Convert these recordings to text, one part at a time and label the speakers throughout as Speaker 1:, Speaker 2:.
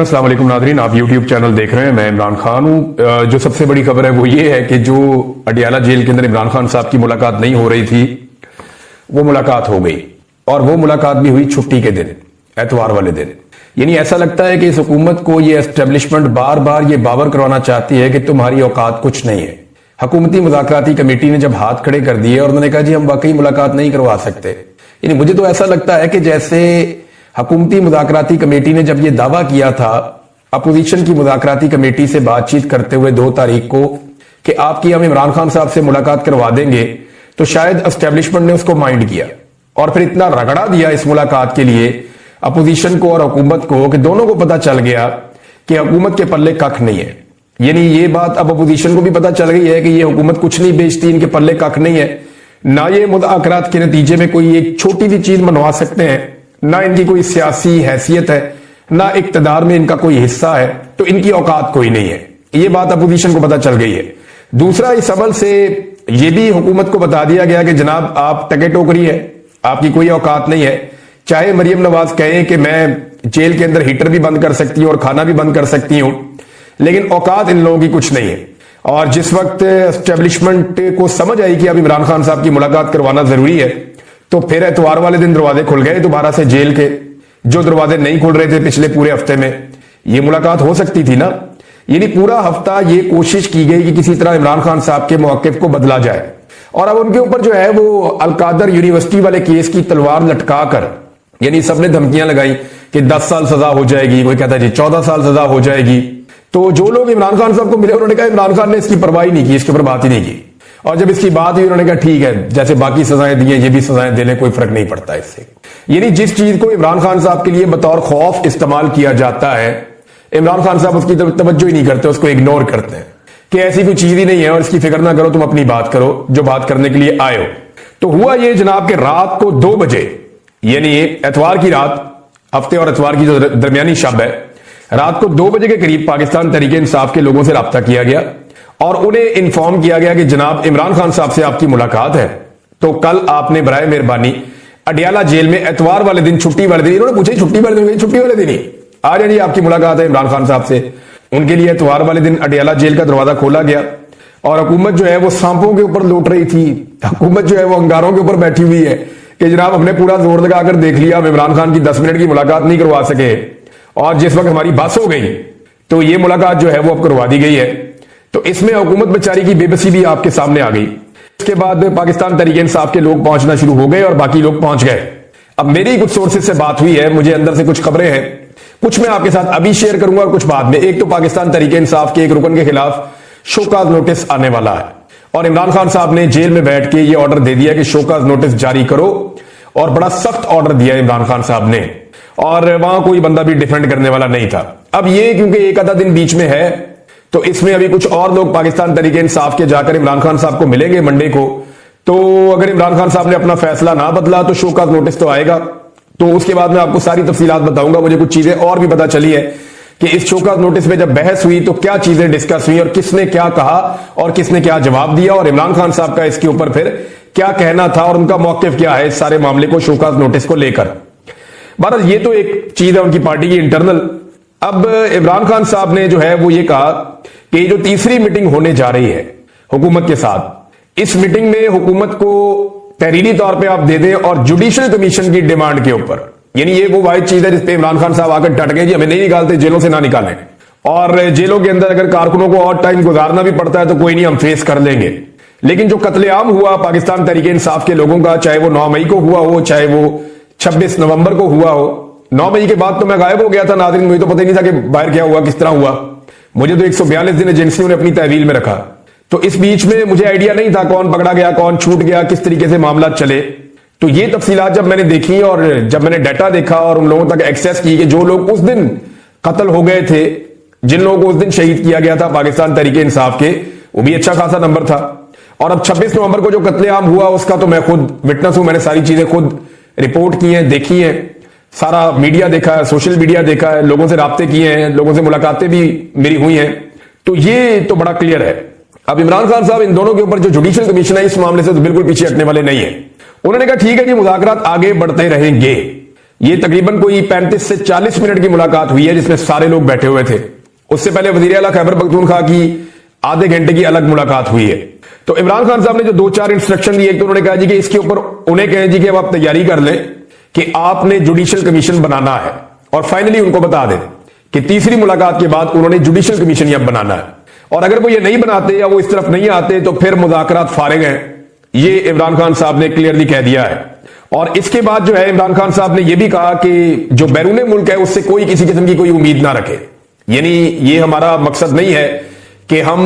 Speaker 1: अस्सलाम वालेकुम नादरीन, आप YouTube चैनल देख रहे हैं। मैं इमरान खान हूं। जो सबसे बड़ी खबर है वो ये है कि जो अडियाला जेल के अंदर इमरान खान साहब की मुलाकात नहीं हो रही थी, वो मुलाकात हो गई। और वो मुलाकात भी हुई छुट्टी के दिन, एतवार वाले दिन। यानी ऐसा लगता है कि इस हुकूमत को ये एस्टेब्लिशमेंट बार बार ये बावर करवाना चाहती है कि तुम्हारी औकात कुछ नहीं है। हुकूमती मुज़ाकराती कमेटी ने जब हाथ खड़े कर दिए और उन्होंने कहा जी हम वाकई मुलाकात नहीं करवा सकते, यानी मुझे तो ऐसा लगता है कि जैसे हुकूमती मुज़ाकराती कमेटी ने जब ये दावा किया था अपोजिशन की मुज़ाकराती कमेटी से बातचीत करते हुए 2 तारीख को कि आपकी हम इमरान खान साहब से मुलाकात करवा देंगे, तो शायद एस्टेब्लिशमेंट ने उसको माइंड किया और फिर इतना रगड़ा दिया इस मुलाकात के लिए अपोजिशन को और हुकूमत को कि दोनों को पता चल गया कि हुकूमत के पल्ले कख नहीं है। यानी ये बात अब अपोजिशन को भी पता चल गई है कि ये हुकूमत कुछ नहीं बेचती, इनके पल्ले कख नहीं है। ना ये मुज़ाकरात के नतीजे में कोई एक छोटी सी चीज मनवा सकते हैं, ना इनकी कोई सियासी हैसियत है, ना इक्तदार में इनका कोई हिस्सा है, तो इनकी औकात कोई नहीं है। ये बात अपोजिशन को पता चल गई है। दूसरा, इस अमल से यह भी हुकूमत को बता दिया गया कि जनाब आप टके टोकरी है, आपकी कोई औकात नहीं है। चाहे मरियम नवाज कहें कि मैं जेल के अंदर हीटर भी बंद कर सकती हूं और खाना भी बंद कर सकती हूं, लेकिन औकात इन लोगों की कुछ नहीं है। और जिस वक्त एस्टेब्लिशमेंट को समझ आई कि अब इमरान खान साहब की मुलाकात करवाना जरूरी है, तो फिर एतवार वाले दिन दरवाजे खुल गए दोबारा से जेल के, जो दरवाजे नहीं खुल रहे थे पिछले पूरे हफ्ते में। ये मुलाकात हो सकती थी ना। यानी पूरा हफ्ता ये कोशिश की गई कि किसी तरह इमरान खान साहब के मौकिफ को बदला जाए। और अब उनके ऊपर जो है वो अलकादर यूनिवर्सिटी वाले केस की तलवार लटका कर, यानी सबने धमकियां लगाई कि 10 साल सजा हो जाएगी, कोई कहता है जी 14 साल सजा हो जाएगी। तो जो लोग इमरान खान साहब को मिले उन्होंने कहा इमरान खान ने इसकी परवाह ही नहीं की, इसके ऊपर बात ही नहीं की। और जब इसकी बात हुई उन्होंने कहा ठीक है, जैसे बाकी सजाएं दी हैं ये भी सजाएं देने, कोई फर्क नहीं पड़ता इससे। यानी जिस चीज को इमरान खान साहब के लिए बतौर खौफ इस्तेमाल किया जाता है, इमरान खान साहब उसकी तवज्जो ही नहीं करते, उसको इग्नोर करते हैं कि ऐसी कोई चीज ही नहीं है और इसकी फिक्र ना करो, तुम अपनी बात करो जो बात करने के लिए आए हो। तो हुआ ये जनाब के रात को 2 बजे, यानी एतवार की रात, हफ्ते और एतवार की जो दरमियानी शब है, रात को 2 बजे के करीब पाकिस्तान तहरीक इंसाफ के लोगों से रब्ता किया गया और उन्हें इन्फॉर्म किया गया कि जनाब इमरान खान साहब से आपकी मुलाकात है, तो कल आपने बराए मेहरबानी अडियाला जेल में एतवार वाले दिन, छुट्टी वाले दिन, इन्होंने पूछा छुट्टी वाले दिन, छुट्टी वाले दिन ही आ जाइए, आपकी मुलाकात है इमरान खान साहब से। उनके लिए एतवार वाले दिन अडियाला जेल का दरवाजा खोला गया और हुकूमत जो है वो सांपों के ऊपर लौट रही थी, हुकूमत जो है वो अंगारों के ऊपर बैठी हुई है कि जनाब हमने पूरा जोर लगाकर देख लिया, हम इमरान खान की 10 मिनट की मुलाकात नहीं करवा सके और जिस वक्त हमारी बस हो गई तो ये मुलाकात जो है वो अब करवा दी गई है। तो इसमें हुकूमत बेचारी की बेबसी भी आपके सामने आ गई। इसके बाद पाकिस्तान तहरीक इंसाफ के लोग पहुंचना शुरू हो गए और बाकी लोग पहुंच गए। अब मेरी कुछ सोर्सेज से बात हुई है, मुझे अंदर से कुछ खबरें हैं, कुछ मैं आपके साथ अभी शेयर करूंगा और कुछ बाद में। एक तो पाकिस्तान तहरीक इंसाफ के एक रुकन के खिलाफ शोकाज नोटिस आने वाला है और इमरान खान साहब ने जेल में बैठ के ये ऑर्डर दे दिया कि शोकाज नोटिस जारी करो, और बड़ा सख्त ऑर्डर दिया इमरान खान साहब ने, और वहां कोई बंदा भी डिफेंड करने वाला नहीं था। अब ये क्योंकि एक आधा दिन बीच में है, तो इसमें अभी कुछ और लोग पाकिस्तान तहरीक इंसाफ के जाकर इमरान खान साहब को मिलेंगे मंडे को। तो अगर इमरान खान साहब ने अपना फैसला ना बदला तो शोकाज नोटिस तो आएगा। तो उसके बाद मैं आपको सारी तफसीलात बताऊंगा। मुझे कुछ चीजें और भी पता चली है कि इस शोकाज नोटिस में जब बहस हुई तो क्या चीजें डिस्कस हुई और किसने क्या कहा और किसने क्या जवाब दिया, और इमरान खान साहब का इसके ऊपर फिर क्या कहना था और उनका मौकिफ क्या है इस सारे मामले को, शोकाज नोटिस को लेकर। बहरहाल ये तो एक चीज है उनकी पार्टी की इंटरनल। अब इमरान खान साहब ने जो है वो ये कहा कि जो तीसरी मीटिंग होने जा रही है हुकूमत के साथ, इस मीटिंग में हुकूमत को तहरीरी तौर पे आप दे दें और जुडिशल कमीशन की डिमांड के ऊपर, यानी ये वो वाहिद चीज है जिसपे इमरान खान साहब आकर डट गए जी हमें नहीं निकालते, जेलों से ना निकालें, और जेलों के अंदर अगर कारकुनों को और टाइम गुजारना भी पड़ता है तो कोई नहीं, हम फेस कर लेंगे। लेकिन जो कत्लेआम हुआ पाकिस्तान तहरीक इंसाफ के लोगों का, चाहे वो 9 मई को हुआ हो, चाहे वो 26 नवंबर को हुआ हो। 9 मई के बाद तो मैं गायब हो गया था नाज़रीन, मुझे तो पता ही नहीं था कि बाहर क्या हुआ, किस तरह हुआ। मुझे तो 142 दिन एजेंसियों ने अपनी तहवील में रखा, तो इस बीच में मुझे आइडिया नहीं था कौन पकड़ा गया, कौन छूट गया, किस तरीके से मामला चले। तो ये तफसीलात जब मैंने देखी और जब मैंने डाटा देखा और उन लोगों तक एक्सेस की कि जो लोग उस दिन कत्ल हो गए थे, जिन लोगों को उस दिन शहीद किया गया था पाकिस्तान तहरीक इंसाफ के, वो भी अच्छा खासा नंबर था। और अब 26 नवंबर को जो कत्लेआम हुआ उसका तो मैं खुद विटनेस हूं, मैंने सारी चीजें खुद रिपोर्ट की हैं, देखी हैं, सारा मीडिया देखा है, सोशल मीडिया देखा है, लोगों से राब्ते किए हैं, लोगों से मुलाकातें भी मेरी हुई हैं। तो ये तो बड़ा क्लियर है। अब इमरान खान साहब इन दोनों के ऊपर जो जुडिशल कमीशन है इस मामले से तो बिल्कुल पीछे हटने वाले नहीं है। उन्होंने कहा ठीक है जी मुज़ाकरात आगे बढ़ते रहेंगे, ये तकरीबन कोई 35 से 40 मिनट की मुलाकात हुई है जिसमें सारे लोग बैठे हुए थे। उससे पहले वजीर आला खैबर पख्तूनख्वा की आधे घंटे की अलग मुलाकात हुई है। तो इमरान खान साहब ने जो 2-4 इंस्ट्रक्शन दिए, एक तो उन्होंने कहा जी कि इसके ऊपर उन्हें कहें जी कि अब आप तैयारी कर लें कि आपने जुडिशियल कमीशन बनाना है, और फाइनली उनको बता दें कि तीसरी मुलाकात के बाद उन्होंने जुडिशियल कमीशन अब बनाना है, और अगर वो ये नहीं बनाते या वो इस तरफ नहीं आते तो फिर मुज़ाकरात फारिग हैं। ये इमरान खान साहब ने क्लियरली कह दिया है। और इसके बाद जो है इमरान खान साहब ने यह भी कहा कि जो बैरून मुल्क है उससे कोई किसी किस्म की कोई उम्मीद ना रखे। यानी ये हमारा मकसद नहीं है कि हम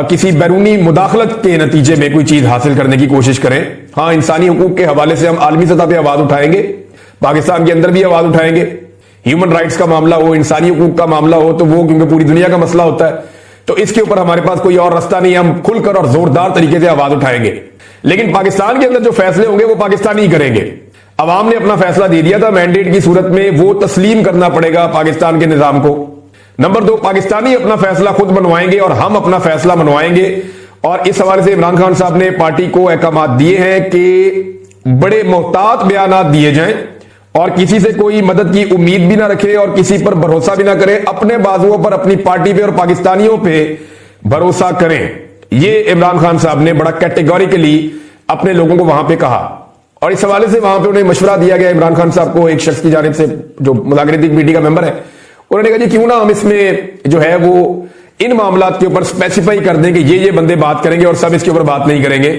Speaker 1: किसी बैरूनी मुदाखलत के नतीजे में कोई चीज हासिल करने की कोशिश करें। हाँ, इंसानी हुकूक के हवाले से हम आलमी सतह पर आवाज उठाएंगे, पाकिस्तान के अंदर भी आवाज उठाएंगे। ह्यूमन राइट्स का मामला हो, इंसानी हुकूक का मामला हो, तो वो क्योंकि पूरी दुनिया का मसला होता है, तो इसके ऊपर हमारे पास कोई और रास्ता नहीं है। हम खुलकर और जोरदार तरीके से आवाज उठाएंगे, लेकिन पाकिस्तान के अंदर जो फैसले होंगे वो पाकिस्तानी ही करेंगे। अवाम ने अपना फैसला दे दिया था, मैंडेट की सूरत में वो तस्लीम करना पड़ेगा पाकिस्तान के निजाम को। नंबर 2, पाकिस्तानी अपना फैसला खुद मनवाएंगे और हम अपना फैसला मनवाएंगे। और इस हवाले से इमरान खान साहब ने पार्टी को अहकाम दिए हैं कि बड़े मोहतात बयान दिए जाएं और किसी से कोई मदद की उम्मीद भी ना रखे और किसी पर भरोसा भी ना करें। अपने बाजुओं पर, अपनी पार्टी पे और पाकिस्तानियों पे भरोसा करें। ये इमरान खान साहब ने बड़ा कैटेगोरिकली अपने लोगों को वहां पे कहा। और इस हवाले से वहां पे उन्हें मशवरा दिया गया इमरान खान साहब को, एक शख्स की जानिब से जो मुज़ाकराती कमेटी का मेंबर है, उन्होंने कहा जी क्यों ना हम इसमें जो है वो इन मामलात के ऊपर स्पेसिफाई कर दें कि ये बंदे बात करेंगे और सब इसके ऊपर बात नहीं करेंगे।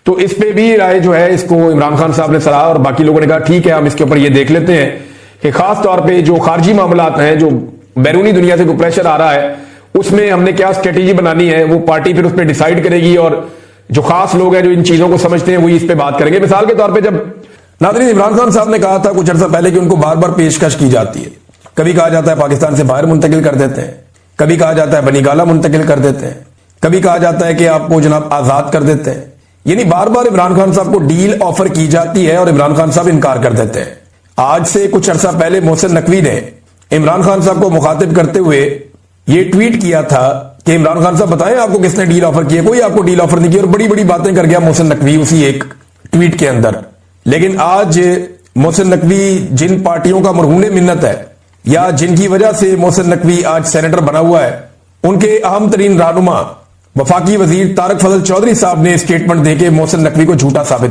Speaker 1: तो इस पे भी राय जो है इसको इमरान खान साहब ने सराहा और बाकी लोगों ने कहा ठीक है, हम इसके ऊपर ये देख लेते हैं कि खास तौर पर जो खारजी मामलात हैं, जो बैरूनी दुनिया से कोई प्रेशर आ रहा है, उसमें हमने क्या स्ट्रेटेजी बनानी है, वो पार्टी फिर उस पर डिसाइड करेगी। और जो खास लोग हैं जो इन चीजों को समझते हैं वो इस पे बात करेंगे। मिसाल के तौर पे जब नाज़रीन इमरान खान साहब ने कहा था कुछ अर्सा पहले कि उनको बार बार पेशकश की जाती है, कभी कहा जाता है पाकिस्तान से बाहर मुंतकिल कर देते हैं, कभी कहा जाता है बनीगाला मुंतकिल कर देते हैं, कभी कहा जाता है कि आपको जनाब आजाद कर देते हैं। यानी बार बार इमरान खान साहब को डील ऑफर की जाती है और इमरान खान साहब इनकार कर देते हैं। आज से कुछ अर्सा पहले मोहसिन नकवी ने इमरान खान साहब को मुखातिब करते हुए ये ट्वीट किया था कि इमरान खान साहब बताएं आपको किसने डील ऑफर किया। कोई आपको डील ऑफर नहीं की, और बड़ी बड़ी बातें कर गया मोहसिन नकवी उसी एक ट्वीट के अंदर। लेकिन आज मोहसिन नकवी जिन पार्टियों का मरहून मिन्नत है या जिनकी वजह से मोहसिन नकवी आज सेनेटर बना हुआ है, उनके अहम तरीन रहनुमा वफाकी वजीर तारक फजल चौधरी साहब ने स्टेटमेंट देके मोहसिन नकवी को झूठा साबित कर